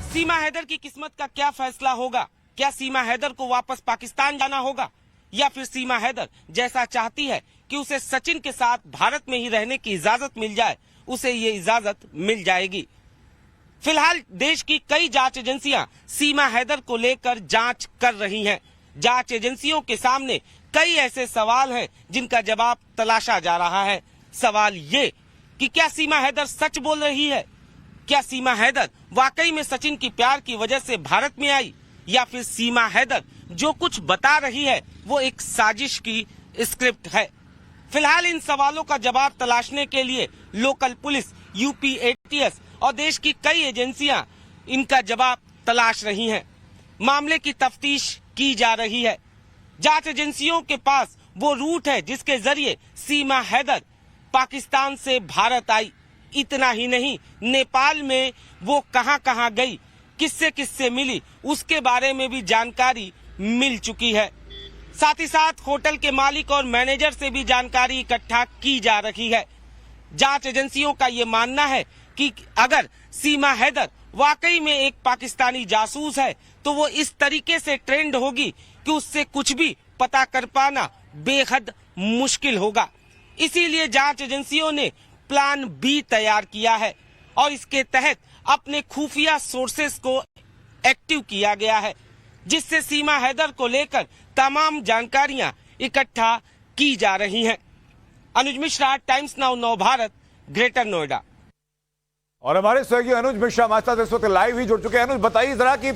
सीमा हैदर की किस्मत का क्या फैसला होगा? क्या सीमा हैदर को वापस पाकिस्तान जाना होगा या फिर सीमा हैदर जैसा चाहती है कि उसे सचिन के साथ भारत में ही रहने की इजाजत मिल जाए, उसे ये इजाजत मिल जाएगी। फिलहाल देश की कई जांच एजेंसियां सीमा हैदर को लेकर जांच कर रही हैं। जांच एजेंसियों के सामने कई ऐसे सवाल हैं जिनका जवाब तलाशा जा रहा है। सवाल ये कि क्या सीमा हैदर सच बोल रही है? क्या सीमा हैदर वाकई में सचिन की प्यार की वजह से भारत में आई, या फिर सीमा हैदर जो कुछ बता रही है वो एक साजिश की स्क्रिप्ट है? फिलहाल इन सवालों का जवाब तलाशने के लिए लोकल पुलिस, यूपी एटीएस और देश की कई एजेंसियां इनका जवाब तलाश रही हैं। मामले की तफ्तीश की जा रही है। जांच एजेंसियों के पास वो रूट है जिसके जरिए सीमा हैदर पाकिस्तान से भारत आई। इतना ही नहीं, नेपाल में वो कहां-कहां गई, किससे किससे मिली, उसके बारे में भी जानकारी मिल चुकी है। साथ ही साथ होटल के मालिक और मैनेजर से भी जानकारी इकट्ठा की जा रही है। जांच एजेंसियों का ये मानना है कि अगर सीमा हैदर वाकई में एक पाकिस्तानी जासूस है तो वो इस तरीके से ट्रेंड होगी कि उससे कुछ भी पता कर पाना बेहद मुश्किल होगा। इसीलिए जांच एजेंसियों ने प्लान बी तैयार किया है और इसके तहत अपने खुफिया सोर्सेस को एक्टिव किया गया है, जिससे सीमा हैदर को लेकर तमाम जानकारियां इकट्ठा की जा रही हैं। अनुज मिश्रा, टाइम्स नाउ नव भारत, ग्रेटर नोएडा। और हमारे सहयोगी अनुज मिश्रा हमारे साथ इस वक्त लाइव ही जुड़ चुके हैं। अनुज, बताइए जरा कि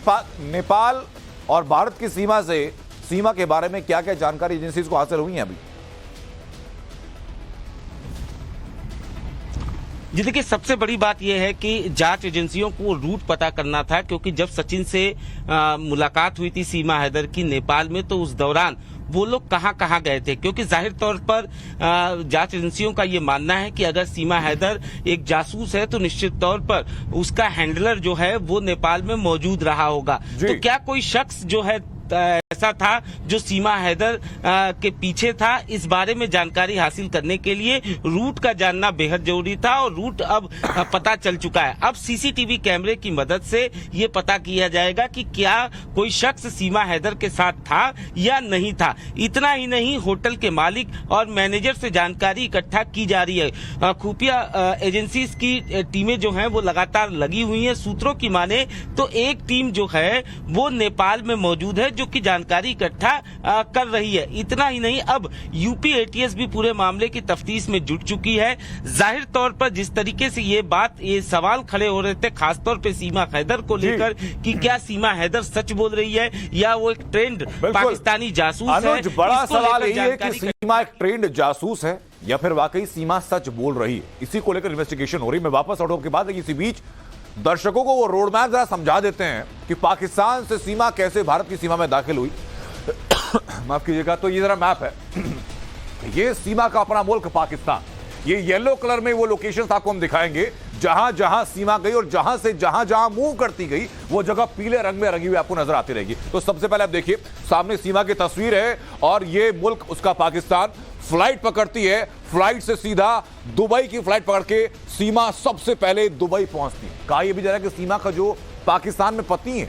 नेपाल और भारत की सीमा के बारे में क्या क्या जानकारी एजेंसीज को हासिल हुई है अभी? जी देखिए, सबसे बड़ी बात यह है कि जांच एजेंसियों को रूट पता करना था, क्योंकि जब सचिन से मुलाकात हुई थी सीमा हैदर की नेपाल में, तो उस दौरान वो लोग कहां गए थे। क्योंकि जाहिर तौर पर जांच एजेंसियों का ये मानना है कि अगर सीमा हैदर एक जासूस है तो निश्चित तौर पर उसका हैंडलर जो है वो नेपाल में मौजूद रहा होगा। तो क्या कोई शख्स जो है ऐसा था जो सीमा हैदर के पीछे था, इस बारे में जानकारी हासिल करने के लिए रूट का जानना बेहद जरूरी था और रूट अब पता चल चुका है। अब सीसीटीवी कैमरे की मदद से ये पता किया जाएगा कि क्या कोई शख्स सीमा हैदर के साथ था या नहीं था। इतना ही नहीं, होटल के मालिक और मैनेजर से जानकारी इकट्ठा की जा रही है। खुफिया एजेंसी की टीमें जो हैं वो लगातार लगी हुई हैं। सूत्रों की माने तो एक टीम जो है वो नेपाल में मौजूद है जो कि जानकारी इकट्ठा कर रही है। इतना ही नहीं, अब यूपी एटीएस भी पूरे मामले की तफ्तीश में जुट चुकी है। जाहिर तौर पर जिस तरीके से ये सवाल खड़े हो रहे थे, खासतौर पे सीमा हैदर को लेकर कि क्या सीमा हैदर सच बोल रही है या वो एक ट्रेंड पाकिस्तानी जासूस है। बड़ा सवाल यही है कि सीमा एक ट्रेंड जासूस है या फिर वाकई सीमा सच बोल रही है। इसी को लेकर इन्वेस्टिगेशन हो रही है। मैं वापस आउट के बाद इसी बीच दर्शकों को वो रोड मैप जरा समझा देते हैं कि पाकिस्तान से सीमा कैसे भारत की सीमा में दाखिल हुई। माफ कीजिएगा, तो ये जरा मैप है। ये सीमा का अपना मुल्क पाकिस्तान। ये येलो कलर में वो लोकेशन आपको हम दिखाएंगे जहां जहां सीमा गई और जहां से जहां मूव करती गई वो जगह पीले रंग में रंगी हुई आपको नजर आती रहेगी। तो सबसे पहले आप देखिए, सामने सीमा की तस्वीर है और ये मुल्क उसका पाकिस्तान। फ्लाइट पकड़ती है, फ्लाइट से सीधा दुबई की फ्लाइट पकड़ के सीमा सबसे पहले दुबई पहुंचती है। कहा यह भी जा रहा है कि सीमा का जो पाकिस्तान में पति है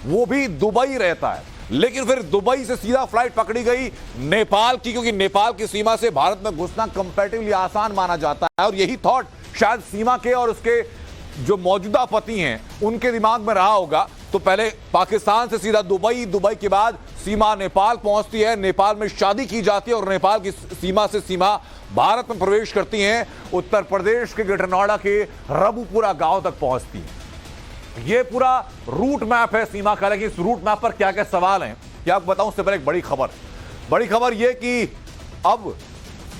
वो भी दुबई रहता है, लेकिन फिर दुबई से सीधा फ्लाइट पकड़ी गई नेपाल की, क्योंकि नेपाल की सीमा से भारत में घुसना कंपैरेटिवली आसान माना जाता है। और यही थॉट शायद सीमा के और उसके जो मौजूदा पति हैं उनके दिमाग में रहा होगा। तो पहले पाकिस्तान से सीधा दुबई, दुबई के बाद सीमा नेपाल पहुंचती है, नेपाल में शादी की जाती है और नेपाल की सीमा से सीमा भारत में प्रवेश करती हैं, उत्तर प्रदेश के ग्रेटर नोएडा के रबुपुरा गांव तक पहुंचती है। यह पूरा रूट मैप है सीमा का। लेकिन इस रूट मैप पर क्या क्या सवाल हैं क्या आपको बताऊं। उससे पहले एक बड़ी खबर यह कि अब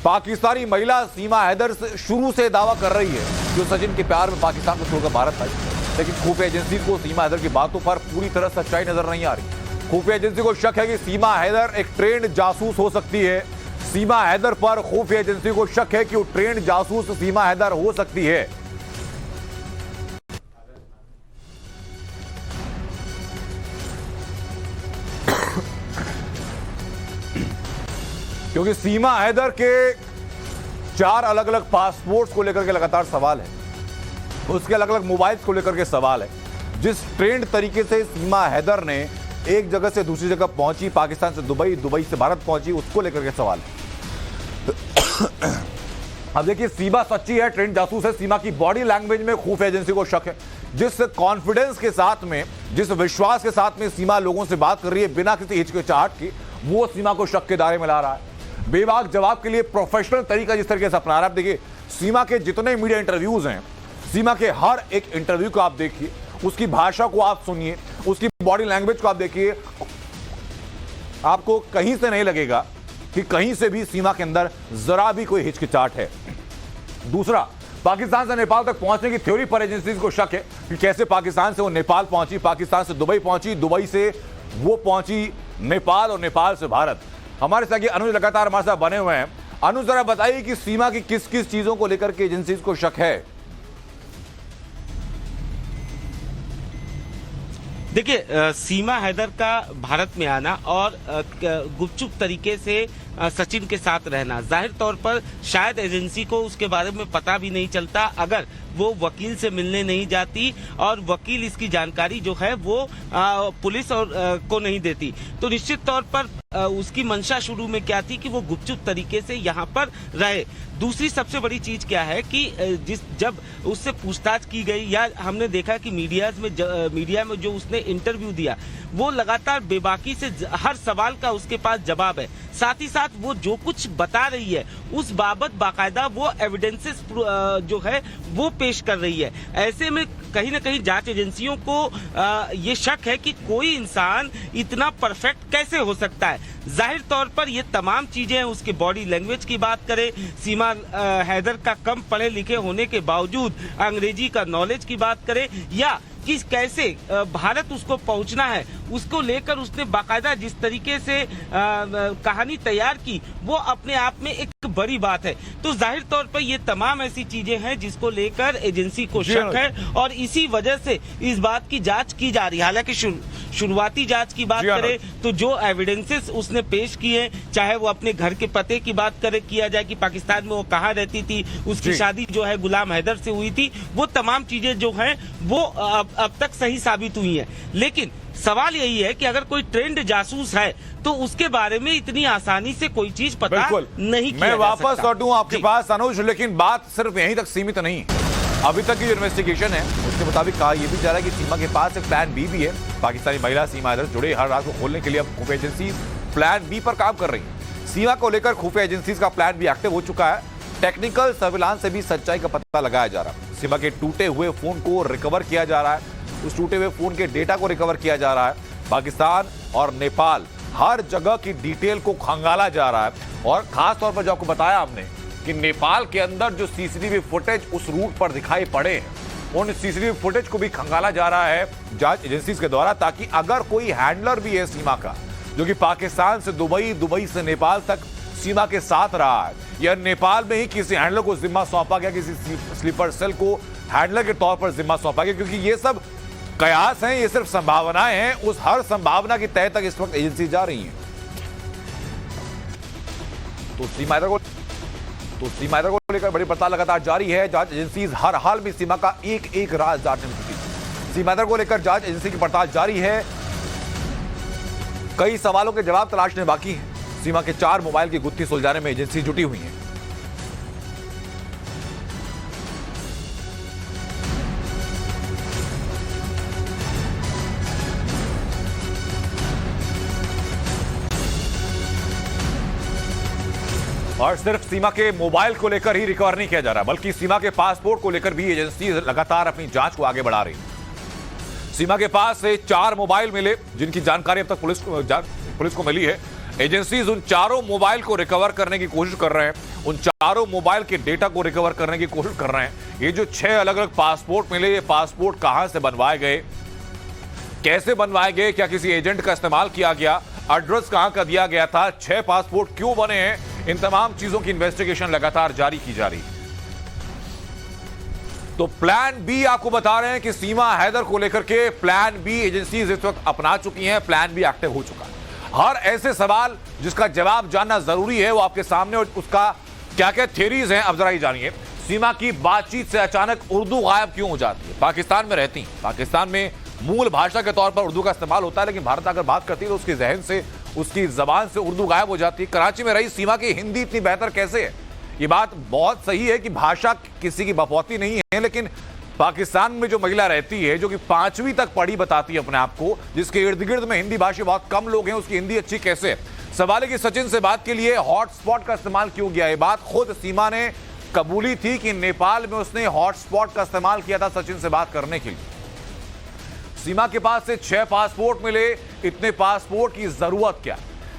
पाकिस्तानी महिला सीमा हैदर से शुरू से दावा कर रही है जो सचिन के प्यार में पाकिस्तान को छोड़कर भारत आई, लेकिन खुफिया एजेंसी को सीमा हैदर की बातों पर पूरी तरह सच्चाई नजर नहीं आ रही। खुफिया एजेंसी को शक है कि सीमा हैदर एक ट्रेंड जासूस हो सकती है। सीमा हैदर पर खुफिया एजेंसी को शक है कि वो ट्रेंड जासूस सीमा हैदर हो सकती है। क्योंकि सीमा हैदर के 4 अलग अलग पासपोर्ट्स को लेकर के लगातार सवाल है, उसके अलग अलग मोबाइल्स को लेकर के सवाल है। जिस ट्रेंड तरीके से सीमा हैदर ने एक जगह से दूसरी जगह पहुंची, पाकिस्तान से दुबई, दुबई से भारत पहुंची, उसको लेकर के सवाल है। अब देखिए, सीमा सच्ची है, ट्रेंड जासूस है। सीमा की बॉडी लैंग्वेज में खुफिया एजेंसी को शक है। जिस कॉन्फिडेंस के साथ में, जिस विश्वास के साथ में सीमा लोगों से बात कर रही है बिना किसी हिचकिचाहट की, वो सीमा को शक के दायरे में ला रहा है। बेबाक जवाब के लिए प्रोफेशनल तरीका जिस तरीके से अपना रहा है। देखिए, सीमा के जितने मीडिया इंटरव्यूज हैं, सीमा के हर एक इंटरव्यू को आप देखिए, उसकी भाषा को आप सुनिए, उसकी बॉडी लैंग्वेज को आप देखिए, आपको कहीं से नहीं लगेगा कि कहीं से भी सीमा के अंदर जरा भी कोई हिचकिचाहट है। दूसरा, पाकिस्तान से नेपाल तक पहुंचने की थ्योरी पर एजेंसीज को शक है कि कैसे पाकिस्तान से वो नेपाल पहुंची, पाकिस्तान से दुबई पहुंची, दुबई से वो पहुंची नेपाल और नेपाल से भारत। हमारे साथ ये अनुज लगातार हमारे साथ बने हुए हैं। अनुज, जरा बताइए कि सीमा की किस किस चीजों को लेकर के एजेंसीज को शक है? देखिए, सीमा हैदर का भारत में आना और गुपचुप तरीके से सचिन के साथ रहना, जाहिर तौर पर शायद एजेंसी को उसके बारे में पता भी नहीं चलता अगर वो वकील से मिलने नहीं जाती और वकील इसकी जानकारी जो है वो पुलिस और को नहीं देती। तो निश्चित तौर पर उसकी मंशा शुरू में क्या थी कि वो गुपचुप तरीके से यहाँ पर रहे। दूसरी सबसे बड़ी चीज क्या है कि जब उससे पूछताछ की गई या हमने देखा कि मीडिया में जो उसने इंटरव्यू दिया, वो लगातार बेबाकी से हर सवाल का उसके पास जवाब है। साथ ही साथ वो जो कुछ बता रही है उस बाबत बाकायदा वो एविडेंसेस जो है वो पेश कर रही है। ऐसे में कहीं ना कहीं जांच एजेंसियों को ये शक है कि कोई इंसान इतना परफेक्ट कैसे हो सकता है। जाहिर तौर पर ये तमाम चीजें, उसके बॉडी लैंग्वेज की बात करें, सीमा हैदर का कम पढ़े लिखे होने के बावजूद अंग्रेजी का नॉलेज की बात करें, या कि कैसे भारत उसको पहुंचना है, उसको लेकर उसने बाकायदा जिस तरीके से कहानी तैयार की, वो अपने आप में एक बड़ी बात है। तो जाहिर तौर पर ये तमाम ऐसी चीजें हैं जिसको लेकर एजेंसी को शक है और इसी वजह से इस बात की जांच की जा रही है। हालांकि शुरुआती जांच की बात करें तो जो एविडेंसेस उसने पेश किए, चाहे वो अपने घर के पते की बात किया जाए कि पाकिस्तान में वो कहाँ रहती थी, उसकी शादी जो है गुलाम हैदर से हुई थी, वो तमाम चीजें जो हैं वो अब तक सही साबित हुई हैं। लेकिन सवाल यही है कि अगर कोई ट्रेंड जासूस है तो उसके बारे में इतनी आसानी से कोई चीज पता नहीं किया मैं वापस लौटूं आपके पास अनुज, लेकिन बात सिर्फ यहीं तक सीमित नहीं। अभी तक की जो इन्वेस्टिगेशन है उसके मुताबिक कहा यह भी जा रहा है कि सीमा के पास एक प्लान बी भी है। पाकिस्तानी महिला सीमा हैदर जुड़े हर रात को खोलने के लिए अब खुफिया एजेंसी प्लान बी पर काम कर रही है। सीमा को लेकर खुफिया एजेंसी का प्लान भी एक्टिव हो चुका है। टेक्निकल सर्विलांस से भी सच्चाई का पता लगाया जा रहा है। सीमा के टूटे हुए फोन को रिकवर किया जा रहा है, उस टूटे हुए फोन के डेटा को रिकवर किया जा रहा है। पाकिस्तान और नेपाल हर जगह की डिटेल को खंगाला जा रहा है। और खास तौर पर जो आपको बताया हमने कि नेपाल के अंदर जो सीसीटीवी फुटेज उस रूट पर दिखाई पड़े हैं, उन सीसीटीवी फुटेज को भी खंगाला जा रहा है जांच एजेंसीज के द्वारा, ताकि अगर कोई हैंडलर भी है सीमा का जो कि पाकिस्तान से दुबई, दुबई से नेपाल तक सीमा के साथ रहा है, या नेपाल में ही किसी हैंडलर को जिम्मा सौंपा गया, किसी स्लीपर सेल को हैंडलर के तौर पर जिम्मा सौंपा गया, क्योंकि ये सब कयास हैं, ये सिर्फ संभावनाएं हैं। उस हर संभावना की तय तक इस वक्त एजेंसी जा रही है। तो सीमा हैदर को लेकर बड़ी पड़ताल लगातार जारी है। जांच एजेंसी हर हाल में सीमा का एक एक राज जांचने में जुटी। सीमा हैदर को लेकर जांच एजेंसी की पड़ताल जारी है। कई सवालों के जवाब तलाशने बाकी हैं। सीमा के 4 मोबाइल की गुत्थी सुलझाने में एजेंसी जुटी हुई है। और सिर्फ सीमा के मोबाइल को लेकर ही रिकवर नहीं किया जा रहा, बल्कि सीमा के पासपोर्ट को लेकर भी एजेंसी लगातार अपनी जांच को आगे बढ़ा रही है। सीमा के पास से 4 मोबाइल मिले जिनकी जानकारी अब तक पुलिस को मिली है। एजेंसी उन 4 मोबाइल को रिकवर करने की कोशिश कर रहे हैं, उन 4 मोबाइल के डेटा को रिकवर करने की कोशिश कर रहे हैं। ये जो 6 अलग अलग पासपोर्ट मिले, ये पासपोर्ट कहां से बनवाए गए, कैसे बनवाए गए, क्या किसी एजेंट का इस्तेमाल किया गया, एड्रेस कहां का दिया गया था, 6 पासपोर्ट क्यों बने हैं, इन तमाम चीजों की इन्वेस्टिगेशन लगातार जारी की जा रही है। तो प्लान बी आपको बता रहे हैं कि सीमा हैदर को लेकर के प्लान बी एजेंसी इस वक्त अपना चुकी हैं, प्लान बी एक्टिव हो चुका है। हर ऐसे सवाल जिसका जवाब जानना जरूरी है वो आपके सामने, और उसका क्या क्या थ्योरीज हैं अब जरा ही जानिए। सीमा की बातचीत से अचानक उर्दू गायब क्यों हो जाती है? पाकिस्तान में रहती हैं, पाकिस्तान में मूल भाषा के तौर पर उर्दू का इस्तेमाल होता है, लेकिन भारत अगर बात करती है तो उसके जहन से, उसकी जबान से उर्दू गायब हो जाती है। कराची में रही सीमा की हिंदी इतनी बेहतर कैसे है? ये बात बहुत सही है कि भाषा किसी की बपौती नहीं है, लेकिन पाकिस्तान में जो महिला रहती है, जो कि 5वीं तक पढ़ी बताती है अपने आप को, जिसके इर्द गिर्द में हिंदी भाषी बहुत कम लोग हैं, उसकी हिंदी अच्छी कैसे है? सवाल है कि सचिन से बात के लिए हॉटस्पॉट का इस्तेमाल क्यों किया? ये बात खुद सीमा ने कबूली थी कि नेपाल में उसने हॉटस्पॉट का इस्तेमाल किया था सचिन से बात करने के लिए। सीमा के पास से 6 पासपोर्ट मिले, इतने पासपोर्ट की जरूरत क्या?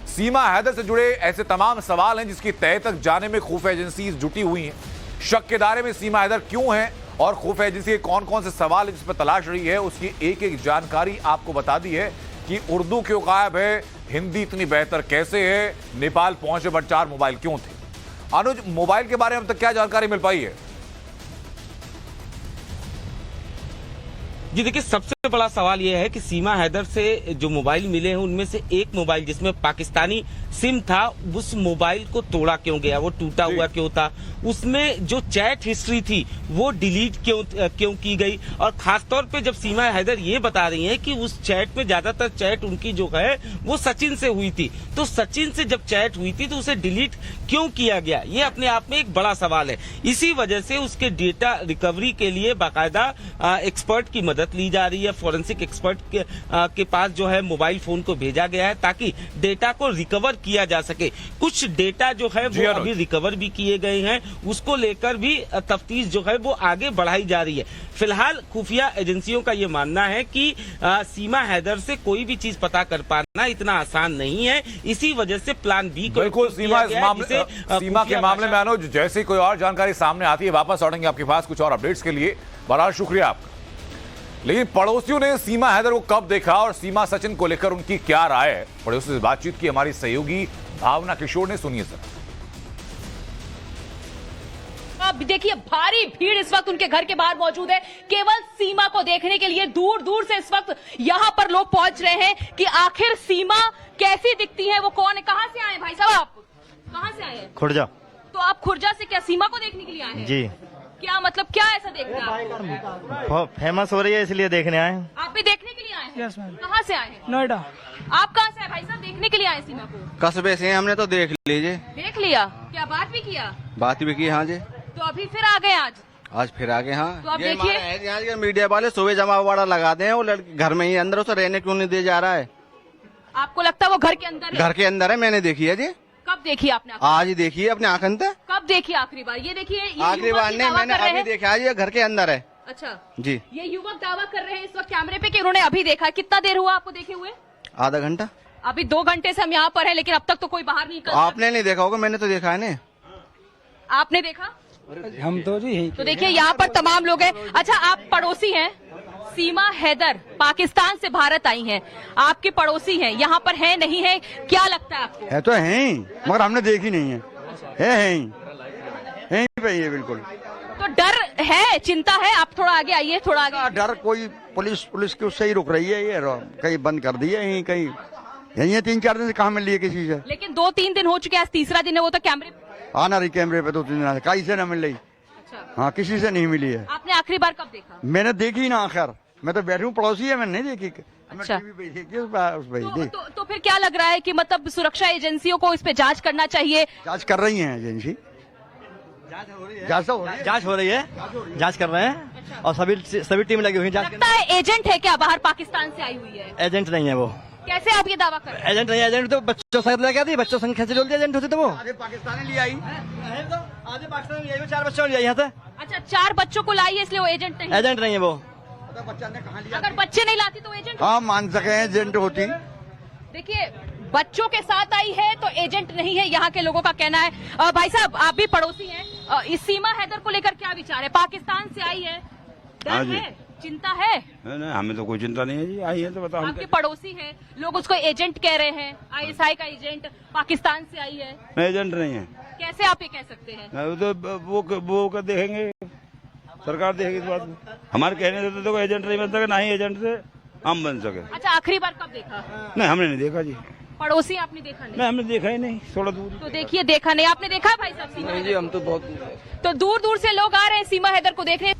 सीमा हैदर से जुड़े ऐसे तमाम सवाल हैं जिसकी तह तक जाने में खुफिया एजेंसी जुटी हुई हैं। शक के दायरे में सीमा हैदर क्यों है और खुफिया एजेंसी के कौन कौन से सवाल है जिस पर तलाश रही है, उसकी एक एक जानकारी आपको बता दी है कि उर्दू क्यों गायब है, हिंदी इतनी बेहतर कैसे है, नेपाल पहुंचे बट 4 मोबाइल क्यों थे? अनुज, मोबाइल के बारे में अब तक क्या जानकारी मिल पाई है? जी देखिए, सबसे बड़ा सवाल यह है कि सीमा हैदर से जो मोबाइल मिले हैं उनमें से एक मोबाइल जिसमें पाकिस्तानी सिम था, उस मोबाइल को तोड़ा क्यों गया, वो टूटा हुआ क्यों था, उसमें जो चैट हिस्ट्री थी वो डिलीट क्यों की गई, और खासतौर पे जब सीमा हैदर ये बता रही हैं कि उस चैट में ज्यादातर चैट उनकी जो है वो सचिन से हुई थी, तो सचिन से जब चैट हुई थी तो उसे डिलीट क्यों किया गया, ये अपने आप में एक बड़ा सवाल है। इसी वजह से उसके डेटा रिकवरी के लिए बाकायदा एक्सपर्ट की मदद ली जा रही है। फॉरेंसिक एक्सपर्ट के पास जो है मोबाइल फोन को भेजा गया है ताकि डेटा को रिकवर किया जा सके। कुछ डेटा जो है वो अभी रिकवर भी किए गए हैं, उसको लेकर भी तफ्तीश जो है वो आगे बढ़ाई जा रही है। फिलहाल खुफिया एजेंसियों का ये मानना है कि सीमा हैदर से कोई भी चीज पता कर पाना इतना आसान नहीं है, इसी वजह से प्लान बी को बिल्कुल सीमा के मामले में अनुज, जैसे कोई और जानकारी सामने आती है वापस लौटेंगे आपके पास कुछ और अपडेट्स के लिए। बहरहाल शुक्रिया आपका। लेकिन पड़ोसियों ने सीमा हैदर को कब देखा और सीमा सचिन को लेकर उनकी क्या राय है, पड़ोसियों से बातचीत की हमारी सहयोगी भावना किशोर ने। सुनिए सर। अब देखिए, भारी भीड़ इस वक्त उनके घर के बाहर मौजूद है, केवल सीमा को देखने के लिए दूर दूर से इस वक्त यहाँ पर लोग पहुंच रहे हैं कि आखिर सीमा कैसी दिखती है, वो कौन है। कहाँ से आए भाई साहब, आप कहाँ से आए हैं? खुर्जा। तो आप खुर्जा से क्या सीमा को देखने के लिए आए हैं? जी। क्या मतलब, क्या ऐसा देखना है? बहुत फेमस हो रही है इसलिए देखने आए। आप भी देखने के लिए आए हैं? कहाँ से आए हैं? नोएडा। आप कहाँ से आए भाई साहब, देखने के लिए आए सीमा को? कस्बे से हमने तो देख लीजिए। देख लिया, क्या बात भी किया? बात भी की, हाँ जी। तो अभी फिर आ गए आज फिर आगे, हाँ। तो आप ये देखिए, हमारे यहाँ के मीडिया वाले सुबह जमा वाड़ा लगा दे, वो लड़की घर में ही अंदर, उसे रहने क्यों नहीं दे जा रहा है? आपको लगता है वो घर के अंदर है? घर के अंदर है, मैंने देखी है जी। कब देखी आपने? आज ही देखी है अपने आंखन से। कब देखी आखिरी बार? ये देखिए, ये आखिरी युवक बार ही नहीं, दावा मैंने कर रहे अभी हैं। देखा है, ये घर के अंदर है। अच्छा जी। ये युवक दावा कर रहे हैं इस वक्त कैमरे पे कि उन्होंने अभी देखा। कितना देर हुआ आपको देखे हुए? आधा घंटा। अभी 2 घंटे से हम यहाँ पर हैं, लेकिन अब तक तो कोई बाहर नहीं निकल। आपने नहीं देखा होगा, मैंने तो देखा है ना। आपने देखा? हम तो जी तो देखिए, यहाँ पर तमाम लोग हैं। अच्छा, आप पड़ोसी हैं, सीमा हैदर पाकिस्तान से भारत आई हैं, आपके पड़ोसी हैं, यहाँ पर है नहीं है, क्या लगता है आपको? है तो है ही, मगर हमने देखी नहीं है ही पे ही है बिल्कुल। तो डर है, चिंता है? आप थोड़ा आगे आइए, थोड़ा आगे। डर कोई पुलिस की उससे ही रुक रही है, ये कहीं बंद कर दी है, यहीं कहीं यही है। 3-4 दिन से कहाँ मिल रही है किसी से? लेकिन 2-3 दिन हो चुके हैं, आज तीसरा दिन है, वो तो कैमरे आना रही कैमरे पे 2-3 दिन से, कहीं से न मिल रही। हाँ, किसी से नहीं मिली है। आपने आखिरी बार कब देखा? मैंने देखी ना, आखिर मैं तो बैठी हूँ, पड़ोसी है, मैंने नहीं देखी। अच्छा। टीवी पे देखी उस पर तो फिर क्या लग रहा है कि मतलब सुरक्षा एजेंसियों को इस पे जांच करना चाहिए? जांच कर रही है एजेंसी, जांच तो हो रही है। जांच हो रही है, जांच कर रहे हैं और सभी टीम लगी हुई है जांच लगता है एजेंट है क्या, बाहर पाकिस्तान से आई हुई है? एजेंट नहीं है वो। कैसे आप ये दावा कर रहे हैं? एजेंट नहीं है, एजेंट तो बच्चों संग लेके आती, बच्चों संग खेच जोल एजेंट होती तो वो आधे पाकिस्तानी ले आई, आधे पाकिस्तान में 4 बच्चों लिया यहाँ से। अच्छा, 4 बच्चों को लाई है, इसलिए वो एजेंट नहीं? एजेंट नहीं है वो। बच्चा ने कहा लिया। अगर बच्चे नहीं लाती तो एजेंट? हाँ, मान सके एजेंट होती। देखिए, बच्चों के साथ आई है तो एजेंट नहीं है, यहाँ के लोगों का कहना है। भाई साहब, आप भी पड़ोसी हैं, इस सीमा हैदर को लेकर क्या विचार है? पाकिस्तान से आई है, डर है, चिंता है? नहीं, हमें तो कोई चिंता नहीं है जी, आई है तो बताओ। आपके पड़ोसी हैं, लोग उसको एजेंट कह रहे हैं, ISI का एजेंट, पाकिस्तान से आई है। एजेंट नहीं है। कैसे आप ये कह सकते हैं? तो वो कर देखेंगे, सरकार देखेगी इस बात को। हमारे कहने से तो एजेंट नहीं बन सके, ना ही एजेंट से हम बन सके। अच्छा, आखिरी बार कब देखा? नहीं, हमने नहीं देखा जी। पड़ोसी आपने देखा नहीं? नहीं, हमने देखा ही नहीं, थोड़ा दूर। तो देखिए, देखा नहीं आपने, देखा है भाई साहब सीमा? जी, हम तो बहुत तो दूर दूर से लोग आ रहे हैं सीमा हैदर को देखने।